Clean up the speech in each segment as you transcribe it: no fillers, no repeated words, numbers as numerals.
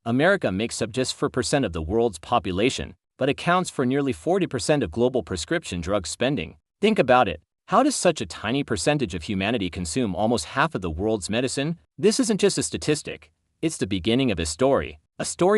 America makes up just 4% of the world's population, but accounts for nearly 40% of global prescription drug spending. Think about it. How does such a tiny percentage of humanity consume almost half of the world's medicine? This isn't just a statistic. It's the beginning of a story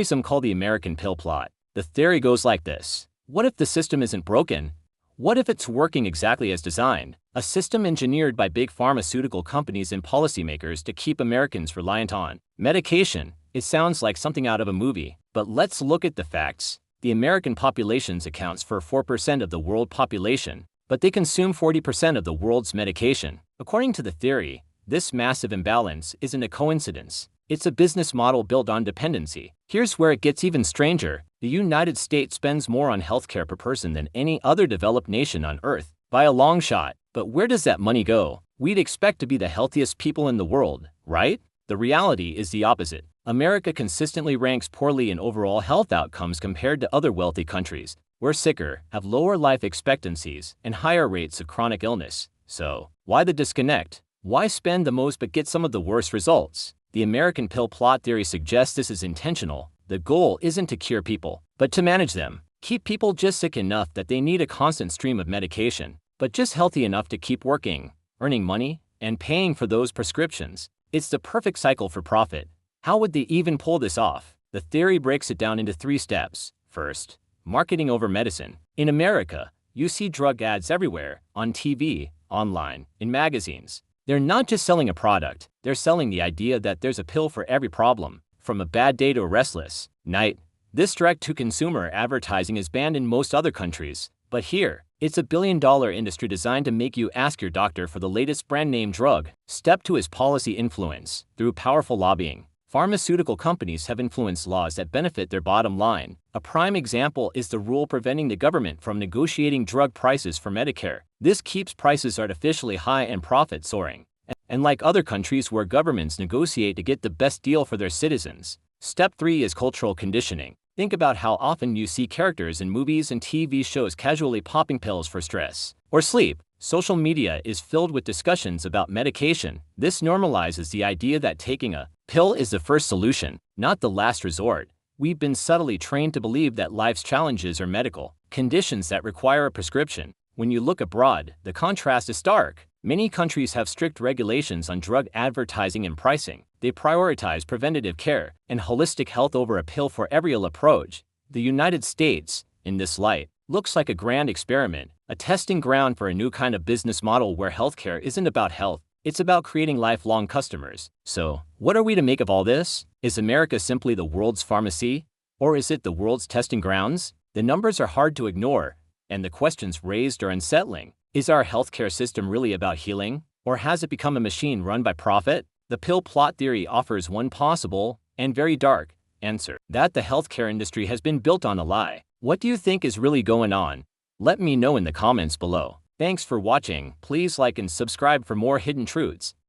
some call the American pill plot. The theory goes like this. What if the system isn't broken? What if it's working exactly as designed? A system engineered by big pharmaceutical companies and policymakers to keep Americans reliant on medication. It sounds like something out of a movie, but let's look at the facts. The American population accounts for 4% of the world population, but they consume 40% of the world's medication. According to the theory, this massive imbalance isn't a coincidence. It's a business model built on dependency. Here's where it gets even stranger. The United States spends more on healthcare per person than any other developed nation on Earth, by a long shot. But where does that money go? We'd expect to be the healthiest people in the world, right? The reality is the opposite. America consistently ranks poorly in overall health outcomes compared to other wealthy countries. We're sicker, have lower life expectancies, and higher rates of chronic illness. So, why the disconnect? Why spend the most but get some of the worst results? The American pill plot theory suggests this is intentional. The goal isn't to cure people, but to manage them. Keep people just sick enough that they need a constant stream of medication, but just healthy enough to keep working, earning money, and paying for those prescriptions. It's the perfect cycle for profit. How would they even pull this off? The theory breaks it down into 3 steps. First, marketing over medicine. In America, you see drug ads everywhere, on TV, online, in magazines. They're not just selling a product, they're selling the idea that there's a pill for every problem, from a bad day to a restless night. This direct-to-consumer advertising is banned in most other countries, but here, it's a billion-dollar industry designed to make you ask your doctor for the latest brand-name drug. Step 2 is policy influence. Through powerful lobbying, pharmaceutical companies have influenced laws that benefit their bottom line. A prime example is the rule preventing the government from negotiating drug prices for Medicare. This keeps prices artificially high and profits soaring. And like other countries where governments negotiate to get the best deal for their citizens. Step 3 is cultural conditioning. Think about how often you see characters in movies and TV shows casually popping pills for stress or sleep. Social media is filled with discussions about medication. This normalizes the idea that taking a pill is the first solution, not the last resort. We've been subtly trained to believe that life's challenges are medical conditions that require a prescription. When you look abroad, the contrast is stark. Many countries have strict regulations on drug advertising and pricing. They prioritize preventative care and holistic health over a pill-for-every-ill approach. The United States, in this light, looks like a grand experiment, a testing ground for a new kind of business model where healthcare isn't about health, it's about creating lifelong customers. So, what are we to make of all this? Is America simply the world's pharmacy? Or is it the world's testing grounds? The numbers are hard to ignore, and the questions raised are unsettling. Is our healthcare system really about healing? Or has it become a machine run by profit? The pill plot theory offers one possible, and very dark, answer. That the healthcare industry has been built on a lie. What do you think is really going on? Let me know in the comments below. Thanks for watching. Please like and subscribe for more hidden truths.